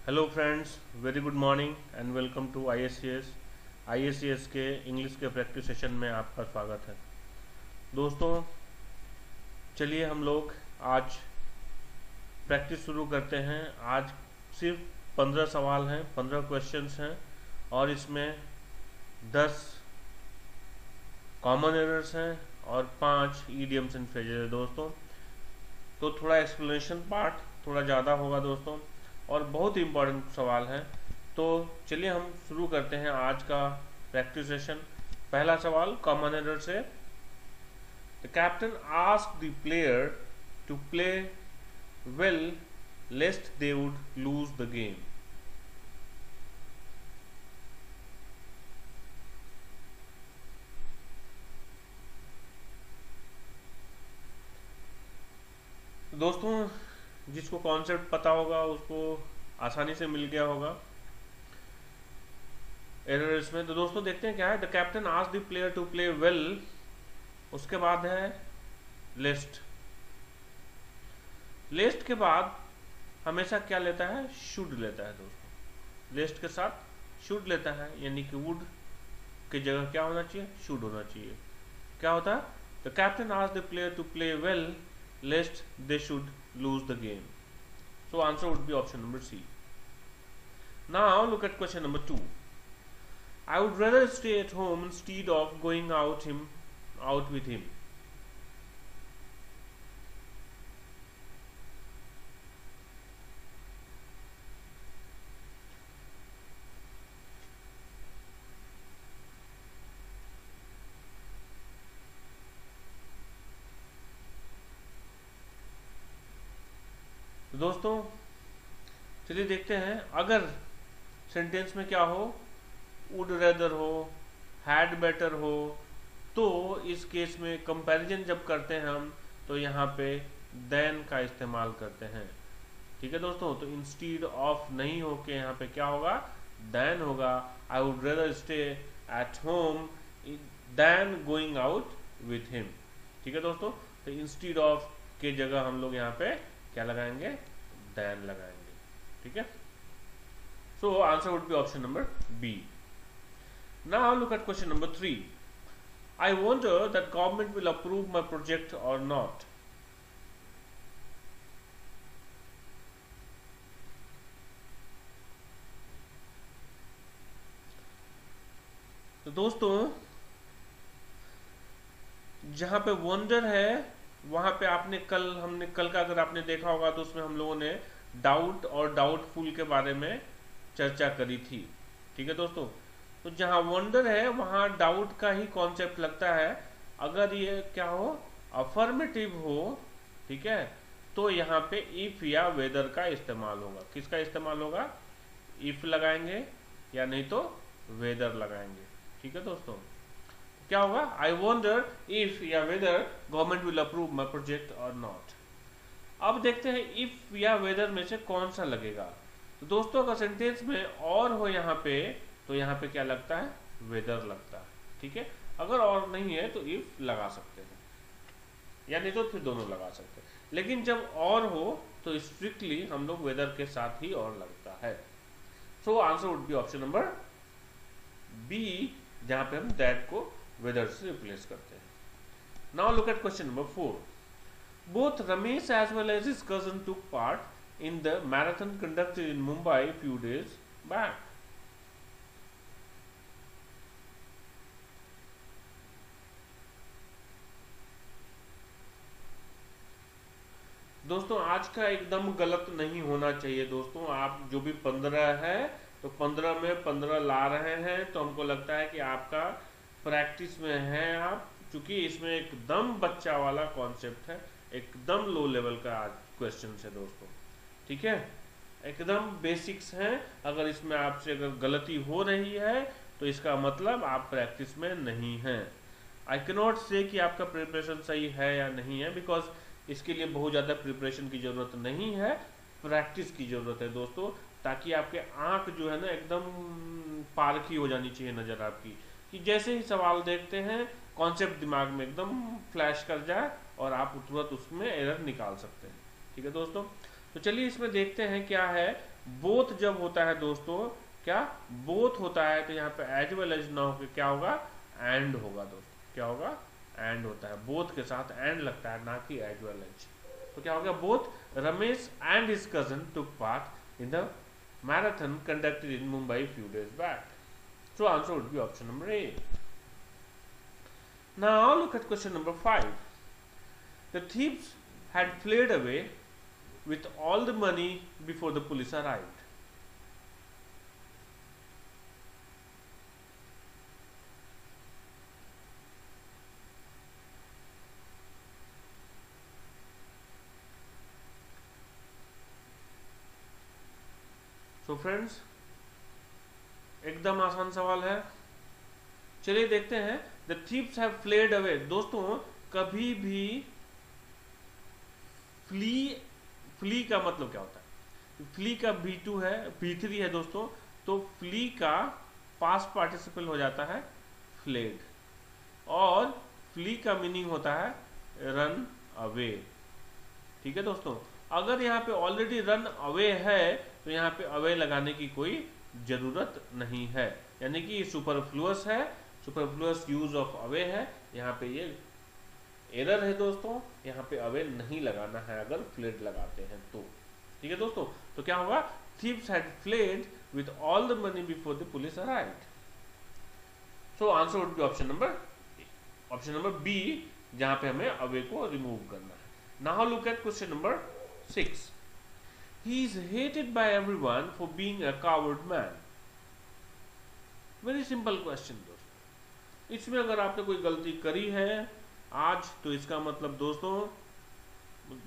Hello friends, very good morning and welcome to ISCS के English के practice session में आपका स्वागत है। दोस्तों, चलिए हम लोग आज प्रैक्टिस शुरू करते हैं। आज सिर्फ 15 सवाल हैं, 15 क्वेश्चंस हैं और इसमें 10 कॉमन एरर्स हैं और 5 ईडियम्स एंड फ्रेजेस हैं दोस्तों। तो थोड़ा एक्सप्लेनेशन पार्ट थोड़ा ज़्यादा होगा दोस्तों और बहुत ही इम्पोर्टेंट सवाल है। तो चलिए हम शुरू करते हैं आज का प्रैक्टिस सेशन। पहला सवाल कॉमन एरर से, the captain asked the player to play well lest they would lose the game. दोस्तों, जिसको कॉन्सेप्ट पता होगा उसको आसानी से मिल गया होगा एरर इसमें। तो दोस्तों देखते हैं क्या है। The captain asked the player to play well, उसके बाद है लेस्ट। लेस्ट के बाद हमेशा क्या लेता है? शुड लेता है दोस्तों। लेस्ट के साथ शुड लेता है, यानी कि वुड की जगह क्या होना चाहिए? शुड होना चाहिए। क्या होता है? The captain asked the player to play well lest they should lose the game. So answer would be option number C. Now look at question number 2. I would rather stay at home instead of going out with him. तो दोस्तों चलिए देखते हैं। अगर sentence में क्या हो, would rather हो, हैड बेटर हो, तो इस केस में कंपैरिजन जब करते हैं हम तो यहाँ पे देन का इस्तेमाल करते हैं। ठीक है दोस्तों, तो इंस्टीड ऑफ नहीं होके यहाँ पे क्या होगा? देन होगा। I would rather stay at home then going out with him. ठीक है दोस्तों, तो इंस्टीड ऑफ के जगह हम लोग यहाँ पे क्या लगाएंगे? देन लगाएंगे। ठीक है, so answer would be option number B. Now look at question number 3. I wonder that government will approve my project or not. तो दोस्तों जहां पे वंडर है वहां पे हमने कल का अगर आपने देखा होगा तो उसमें हम लोगों ने डाउट और डाउटफुल के बारे में चर्चा करी थी। ठीक है दोस्तों, तो जहां वंडर है वहां डाउट का ही कॉन्सेप्ट लगता है। अगर ये क्या हो, अफर्मेटिव हो, ठीक है, तो यहाँ पे इफ या वेदर का इस्तेमाल होगा। किसका इस्तेमाल होगा? इफ लगाएंगे या नहीं तो वेदर लगाएंगे। ठीक है दोस्तों, क्या होगा? आई वंडर इफ या whether government will approve my project और नॉट। अब देखते हैं इफ या वेदर में से कौन सा लगेगा। तो दोस्तों अगर सेंटेंस में और हो यहाँ पे तो यहाँ पे क्या लगता है? वेदर लगता है। ठीक है, अगर और नहीं है तो इफ लगा सकते हैं या नहीं तो फिर दोनों लगा सकते हैं। लेकिन जब और हो तो स्ट्रिक्टली हम लोग वेदर के साथ ही और लगता है। So answer would be option number B, जहां पे हम दैट को वेदर से रिप्लेस करते हैं। Now look at question number 4. Both Ramesh as well as his cousin took part in the marathon conducted in Mumbai a few days back. दोस्तों आज का एकदम गलत नहीं होना चाहिए दोस्तों। आप जो भी 15 है तो 15 में 15 ला रहे हैं तो हमको लगता है कि आपका प्रैक्टिस में है आप, क्योंकि इसमें एकदम बच्चा वाला कॉन्सेप्ट है, एकदम लो लेवल का आज क्वेश्चन है दोस्तों। ठीक है, एकदम बेसिक्स हैं। अगर इसमें आपसे अगर गलती हो रही है तो इसका मतलब आप प्रैक्टिस में नहीं हैं। आई कैन नॉट से कि आपका प्रिपरेशन सही है या नहीं है, बिकॉज इसके लिए बहुत ज़्यादा प्रिपरेशन की ज़रूरत नहीं है, प्रैक्टिस की ज़रूरत है दोस्तों, ताकि आपके आंख जो है ना एकदम पारखी हो जानी चाहिए नज़र आपकी, कि जैसे ही सवाल देखते हैं कॉन्सेप्ट दिमाग में एकदम फ्लैश कर जाए और आप तुरंत उसमें एरर निकाल सकते हैं। ठीक है दोस्तों, तो चलिए इसमें देखते हैं क्या है। बोथ जब होता है दोस्तों, क्या बोथ होता है, तो यहाँ पे एज वेल एज ना होकर क्या होगा, एंड होगा दोस्तों, क्या होगा, एंड होता है, बोथ के साथ एंड लगता है, ना कि एज वेल एज। तो क्या हो गया, both Ramesh and his cousin took part in the marathon conducted in Mumbai few days back. So answer would be option number A. Now look at question number 5. The thieves had fled away with all the money before the police arrived. So friends, एकदम आसान सवाल है, चलिए देखते हैं। The thieves have fled away, दोस्तों कभी भी फ्ली का मतलब क्या होता है, फ्ली का B2 है, B3 है दोस्तों, तो फ्ली का पास्ट पार्टिसिपल हो जाता है फ्लेड, और फ्ली का मीनिंग होता है रन अवे। ठीक है दोस्तों, अगर यहाँ पे ऑलरेडी रन अवे है तो यहाँ पे अवे लगाने की कोई जरूरत नहीं है, यानी कि ये सुपरफ्लुअस है, सुपरफ्लुअस यूज ऑफ अवे है, यहाँ पे ये एरर है दोस्तों, यहाँ पे अवे नहीं लगाना है अगर फ्लेड लगाते हैं तो। ठीक है दोस्तों, तो क्या होगा, thieves had fled with all the money before the police arrived. So answer would be option number B, जहां पे हमें अवे को रिमूव करना है। Now look at question number 6. He is hated by everyone for being a coward man. Very simple question दोस्तों। इसमें अगर आपने कोई गलती करी है आज, तो इसका मतलब दोस्तों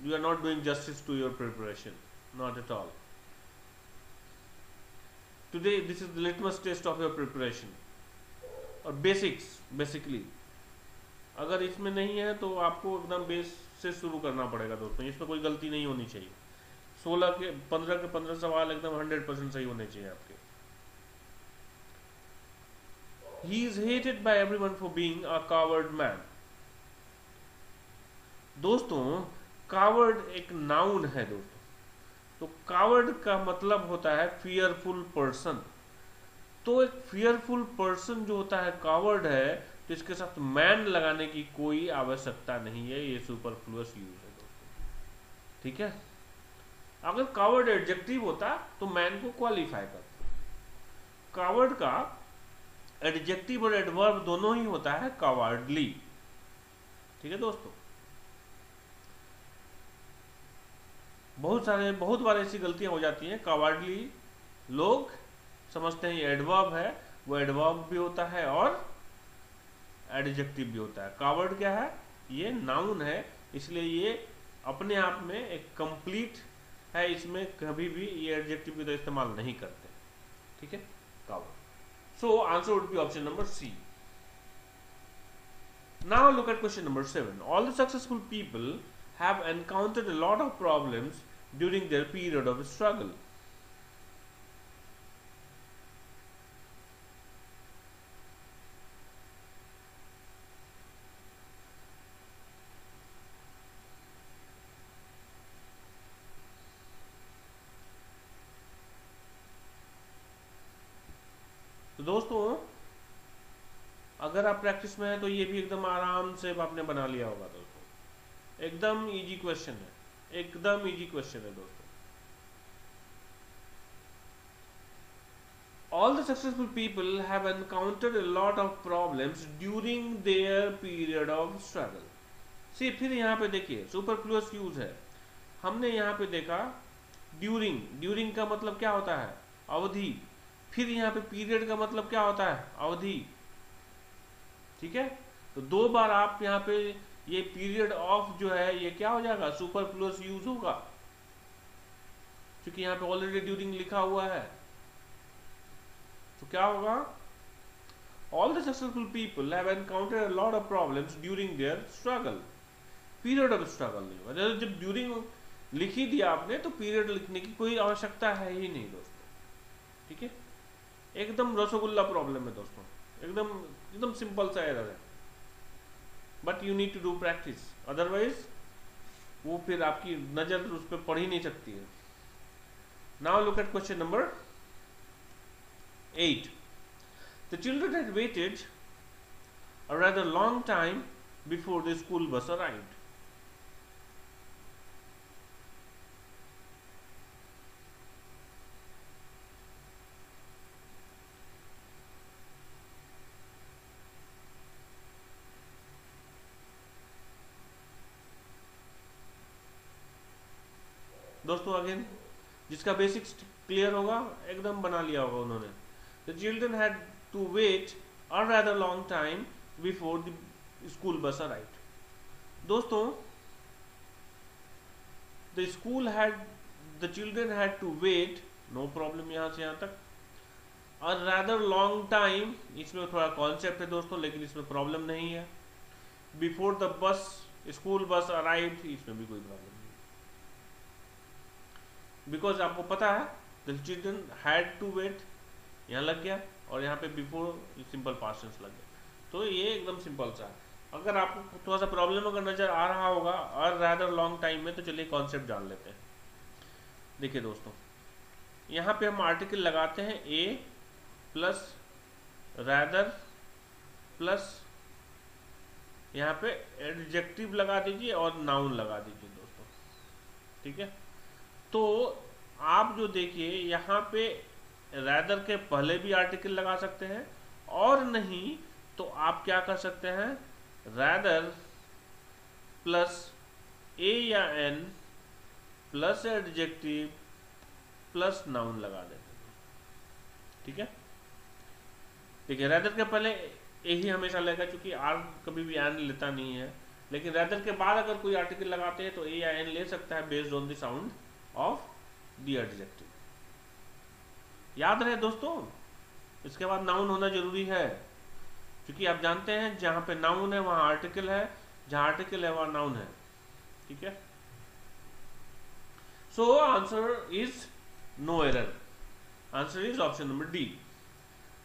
you are not doing justice to your preparation, not at all. Today this is the litmus test of your preparation और basically अगर इसमें नहीं है तो आपको एकदम बेस से शुरू करना पड़ेगा दोस्तों, इसमें कोई गलती नहीं होनी चाहिए। 15 के 15 सवाल एकदम 100% सही होने चाहिए आपके। He is hated by everyone for being a coward man. दोस्तों कावर्ड एक नाउन है दोस्तों, तो कावर्ड का मतलब होता है फियरफुल पर्सन, तो एक फियरफुल पर्सन जो होता है कावर्ड है, तो इसके साथ मैन लगाने की कोई आवश्यकता नहीं है, ये सुपरफ्लुअस यूज है दोस्तों। ठीक है, अगर कावर्ड एडजेक्टिव होता तो मैन को क्वालिफाई करता। कावर्ड का एडजेक्टिव और एडवर्ब दोनों ही होता है कावर्डली। ठीक है दोस्तों, बहुत बार ऐसी गलतियां हो जाती हैं। कावर्डली लोग समझते हैं ये एडवर्ब है, वो एडवर्ब भी होता है और एडजेक्टिव भी होता है। कावर्ड क्या है, ये नाउन है, इसलिए ये अपने आप में एक कंप्लीट है, इसमें कभी भी ये एडजेक्टिव की तरह इस्तेमाल नहीं करते। ठीक है, coward. So answer would be option number C. Now look at question number 7. All the successful people have encountered a lot of problems during their period of struggle. तो दोस्तों अगर आप प्रैक्टिस में है तो ये भी एकदम आराम से आपने बना लिया होगा दोस्तों, एकदम इजी क्वेश्चन है, एकदम इजी क्वेश्चन है दोस्तों। All the successful people have encountered a lot of problems during their period of struggle. See, फिर यहाँ पे देखिए सुपरफ्लुअस यूज है, हमने यहाँ पे देखा ड्यूरिंग का मतलब क्या होता है, अवधि, फिर यहाँ पे पीरियड का मतलब क्या होता है, अवधि। ठीक है, तो दो बार आप यहाँ पे ये पीरियड ऑफ जो है ये क्या हो जाएगा, सुपरफ्लुअस यूज होगा, क्योंकि यहाँ पे ऑलरेडी ड्यूरिंग लिखा हुआ है। तो क्या होगा, all the successful people have encountered a lot of problems during their struggle. Period of struggle नहीं होगा, जब ड्यूरिंग लिख ही दिया आपने तो पीरियड लिखने की कोई आवश्यकता है ही नहीं दोस्तों। ठीक है, एकदम रसगुल्ला प्रॉब्लम है दोस्तों, एकदम सिंपल सा एरर है, but you need to do practice, otherwise वो फिर आपकी नजर उस पर पड़ ही नहीं सकती है। Now look at question number 8. The children had waited a rather long time before the school bus arrived. दोस्तों अगेन जिसका बेसिक्स क्लियर होगा एकदम बना लिया होगा उन्होंने. The children had to wait a rather long time before the school bus arrived. दोस्तों the children had to wait, no problem यहाँ से यहाँ तक. a rather long time इसमें थोड़ा कॉन्सेप्ट है दोस्तों, लेकिन इसमें प्रॉब्लम नहीं है. Before the school bus arrived, इसमें भी कोई प्रॉब्लम नहीं, बिकॉज आपको पता है the children had to wait यहाँ लग गया, और यहाँ पे बिफोर सिंपल पास्ट टेंस लग गया. तो ये एकदम सिंपल सा. अगर आपको थोड़ा सा प्रॉब्लम अगर नजर आ रहा होगा और रैदर लॉन्ग टाइम में, तो चलिए कॉन्सेप्ट जान लेते हैं. देखिए दोस्तों, यहाँ पे हम आर्टिकल लगाते हैं ए प्लस रैदर प्लस यहाँ पे एडजेक्टिव लगा दीजिए और नाउन लगा दीजिए दोस्तों. ठीक है, तो आप जो देखिए यहाँ पे रैदर के पहले भी आर्टिकल लगा सकते हैं, और नहीं तो आप क्या कर सकते हैं, रैदर प्लस ए या an plus adjective plus noun लगा देते हैं. ठीक है, देखिए रैदर के पहले ए ही हमेशा लगेगा, क्योंकि आर कभी भी एन लेता नहीं है. लेकिन रैदर के बाद अगर कोई आर्टिकल लगाते हैं तो ए या एन ले सकता है based on the sound of the adjective. याद रहे दोस्तों, इसके बाद नाउन होना जरूरी है, क्योंकि आप जानते हैं जहां पे नाउन है वहां आर्टिकल है, जहां आर्टिकल है वहां नाउन है. ठीक है, so answer is no error. Answer is option number D.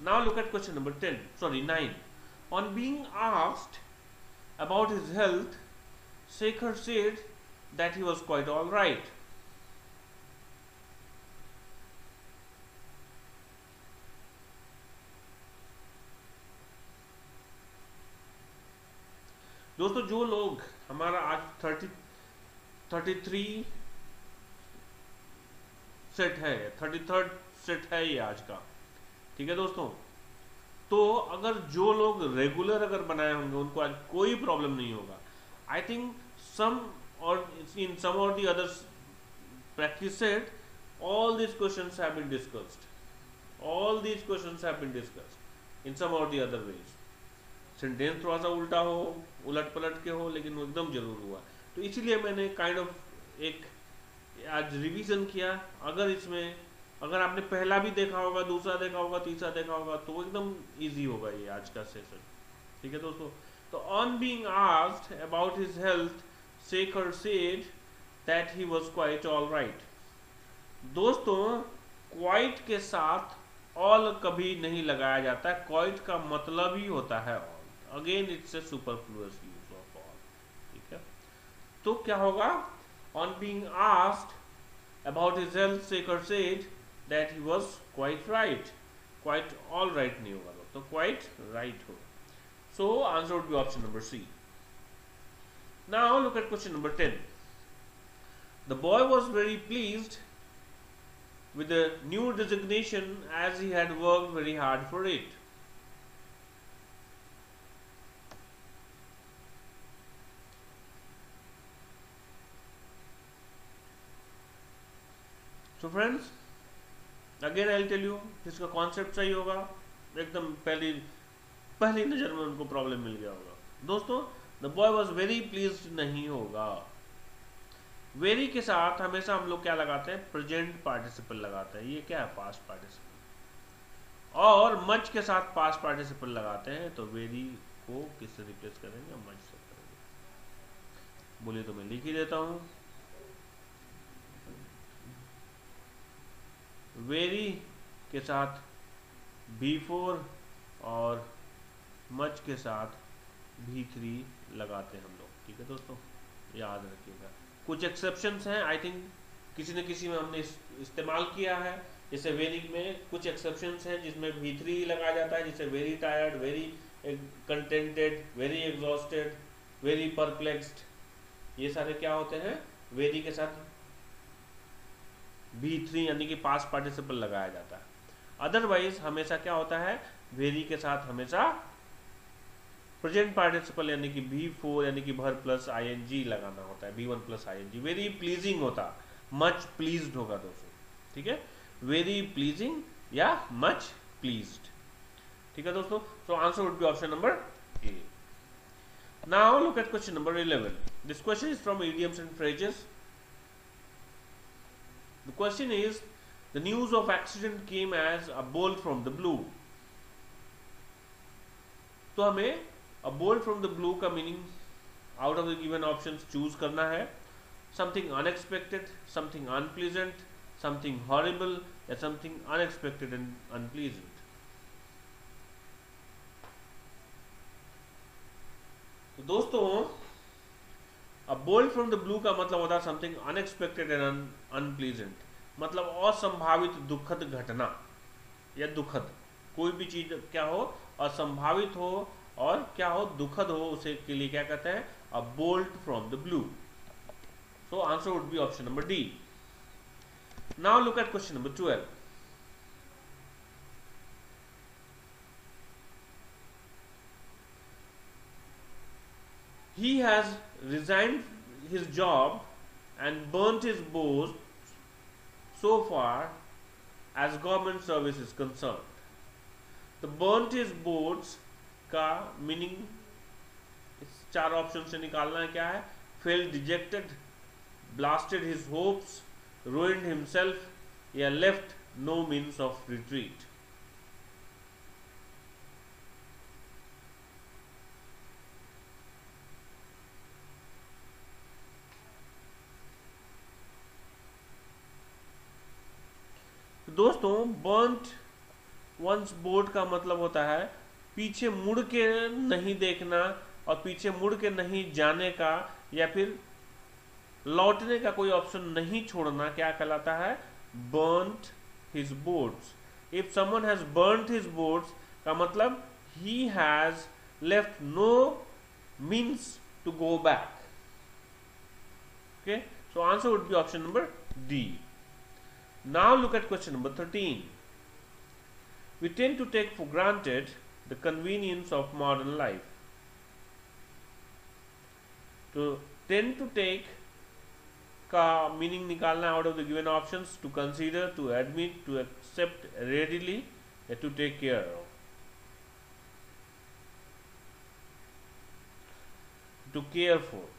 Now look at question number 9. On being asked about his health, Shekhar said that he was quite all right. दोस्तों जो लोग हमारा आज 33 सेट है, 33rd सेट है ये आज का. ठीक है दोस्तों, तो अगर जो लोग रेगुलर अगर बनाए होंगे उनको आज कोई प्रॉब्लम नहीं होगा. आई थिंक सम और इन सम और the other practice set all these questions have been discussed. All these questions have been discussed in some or the other ways. Sentence थोड़ा सा उल्टा हो, उलट पलट के हो, लेकिन वो एकदम जरूर हुआ. तो इसीलिए मैंने काइंड ऑफ एक आज रिवीजन किया. अगर इसमें अगर आपने पहला भी देखा होगा, दूसरा देखा होगा, तीसरा देखा होगा, तो वो एकदम इजी होगा ये आज का सेशन. ठीक है दोस्तों, तो on being asked about his health, Shekhar said that he was quite all right. दोस्तों क्वाइट के साथ ऑल कभी नहीं लगाया जाता है. क्वाइट का मतलब ही होता है all. Again it's a superfluous use of all. ठीक है, तो क्या होगा, on being asked about his health, Shekhar said that he was quite right. Quite all right नहीं होगा तो क्वाइट राइट होगा. So answer would be option number C. Now look at question number 10. The boy was very pleased with the new designation as he had worked very hard for it. So friends, again I'll tell you, जिसका concept सही होगा एकदम पहली नजर में उनको problem मिल गया होगा. दोस्तों the boy was very pleased नहीं होगा. वेरी के साथ हमेशा हम लोग क्या लगाते हैं, प्रेजेंट पार्टिसिपल लगाते हैं. ये क्या है, पास्ट पार्टिसिपल. और मच के साथ पास्ट पार्टिसिपल लगाते हैं. तो वेरी को किससे रिप्लेस करेंगे, मच से करेंगे. बोलिए तो मैं लिख ही देता हूं. वेरी के साथ B4 और मच के साथ B3 लगाते हैं हम लोग. ठीक है दोस्तों, याद रखिएगा. कुछ एक्सेप्शंस हैं, आई थिंक किसी न किसी में हमने इस्तेमाल किया है। जैसे वेरी में कुछ एक्सेप्शंस हैं जिसमें V3 लगाया जाता है, जैसे very tired, very contented, very exhausted, very perplexed, ये सारे क्या होते हैं, वेरी के साथ V3 यानी कि पास्ट पार्टिसिपल लगाया जाता है। अदरवाइज हमेशा क्या होता है, वेरी के साथ हमेशा प्रेजेंट पार्टिसिपल यानी कि V4 यानी कि भर प्लस ing लगाना होता है, V1 plus ing। Very pleasing होता, मच प्लीज्ड होगा दोस्तों, ठीक है, वेरी प्लीजिंग या मच प्लीज्ड, ठीक है दोस्तों। सो answer would be option number A. Now look at question number 11। This question is from idioms and phrases. The question is, the news of accident came as a bolt from the blue. तो हमें a bolt from the blue का meaning out of the given options choose करना है। Something unexpected, something unpleasant, something horrible या something unexpected and unpleasant. तो दोस्तों अब bolt from the blue का मतलब होता है समथिंग अनएक्सपेक्टेड एंड अनप्लीजेंट, मतलब असंभावित दुखद घटना या दुखद, कोई भी चीज क्या हो, असंभावित हो और क्या हो, दुखद हो, उसे के लिए क्या कहते हैं, अ bolt from the blue. So answer would be option number D. Now look at question number 12। He has resigned his job and burnt his boats so far as government service is concerned. तो burnt his boats का meaning इस चार option से निकालना है, क्या है, felt dejected, blasted his hopes, ruined himself या left no means of retreat। दोस्तों बर्न्ट वंस बोट का मतलब होता है पीछे मुड़ के नहीं देखना और पीछे मुड़ के नहीं जाने का या फिर लौटने का कोई ऑप्शन नहीं छोड़ना, क्या कहलाता है, burnt his boats. If someone has burnt his boats का मतलब ही has left no means to go back. Okay, so answer would be option number D. Now look at question number 13. We tend to take for granted the convenience of modern life. तो tend to take का meaning निकालना out of the given options, to consider, to admit, to accept readily या to take care of. To care for.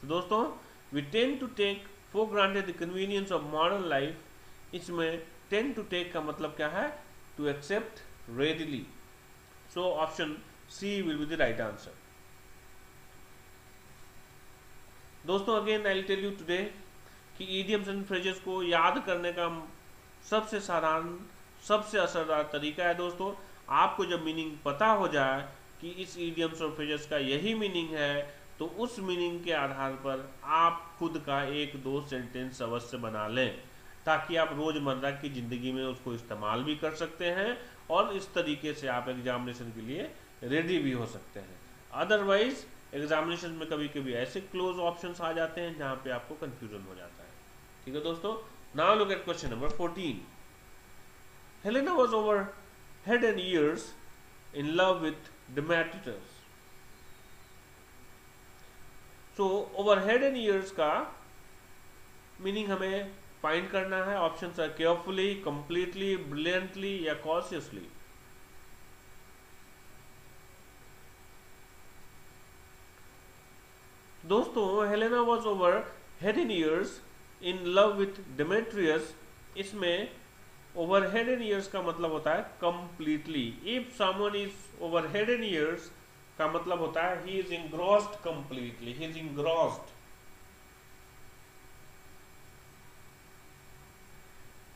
दोस्तों we tend to take for granted the convenience of modern life, इसमें tend to take का मतलब क्या है, to accept readily। so option C will be the right answer। दोस्तों again I'll tell you today कि idioms and phrases को याद करने का सबसे साधारण, सबसे असरदार तरीका है दोस्तों, आपको जब मीनिंग पता हो जाए कि इस idioms और phrases का यही मीनिंग है, तो उस मीनिंग के आधार पर आप खुद का एक दो सेंटेंस अवश्य बना लें, ताकि आप रोजमर्रा की जिंदगी में उसको इस्तेमाल भी कर सकते हैं और इस तरीके से आप एग्जामिनेशन के लिए रेडी भी हो सकते हैं। अदरवाइज एग्जामिनेशन में कभी कभी ऐसे क्लोज ऑप्शंस आ जाते हैं जहां पे आपको कंफ्यूजन हो जाता है। ठीक है दोस्तों, now look at question number 14। Helena was over head and years in love with Demetrius. So over head and years का मीनिंग हमें फाइंड करना है। ऑप्शंस है केयरफुली, कंप्लीटली, ब्रिलियंटली या कॉशियसली। दोस्तों Helena was over head and years in love with Demetrius, इसमें over head and years का मतलब होता है completely. If someone is over head and years का मतलब होता है he is engrossed completely, he is engrossed।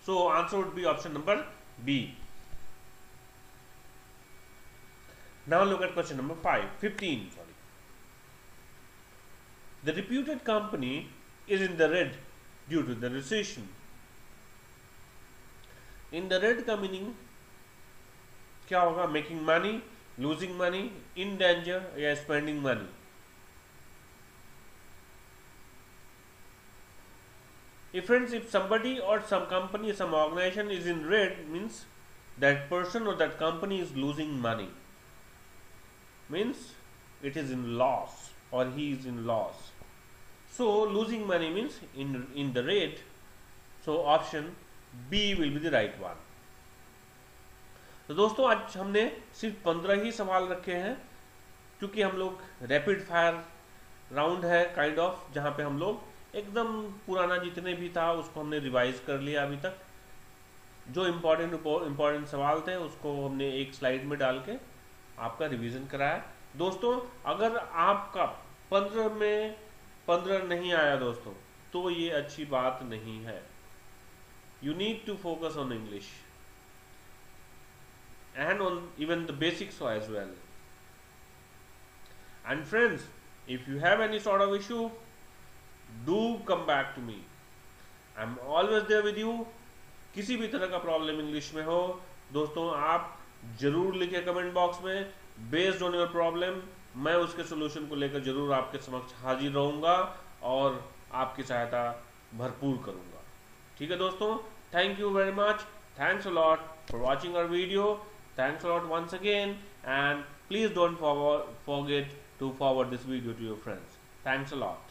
so answer would be option number B। now look at question number 15 sorry। The reputed company is in the red due to the recession. In the red का meaning क्या होगा? Making money, losing money, in danger या spending money. If somebody or some company, some organization is in red, means that person or that company is losing money, means it is in loss or he is in loss. So losing money means in the red. So option B will be the right one. तो दोस्तों आज हमने सिर्फ 15 ही सवाल रखे हैं, क्योंकि हम लोग रैपिड फायर राउंड है काइंड ऑफ, जहाँ पे हम लोग एकदम पुराना जितने भी था उसको हमने रिवाइज कर लिया. अभी तक जो इम्पोर्टेंट सवाल थे उसको हमने एक स्लाइड में डाल के आपका रिवीजन कराया. दोस्तों अगर आपका 15 में 15 नहीं आया दोस्तों, तो ये अच्छी बात नहीं है. You need to focus on English and on even the basics as well. And friends, if you have any sort of issue, do come back to me. I'm always there with you. किसी भी तरह का problem English में हो दोस्तों, आप जरूर लिखिए कमेंट बॉक्स में. बेस्ड ऑन योर प्रॉब्लम मैं उसके सोल्यूशन को लेकर जरूर आपके समक्ष हाजिर रहूंगा और आपकी सहायता भरपूर करूंगा. ठीक है दोस्तों, thank you very much. Thanks a lot for watching our video. Thanks a lot once again, and please don't forget to forward this video to your friends. Thanks a lot.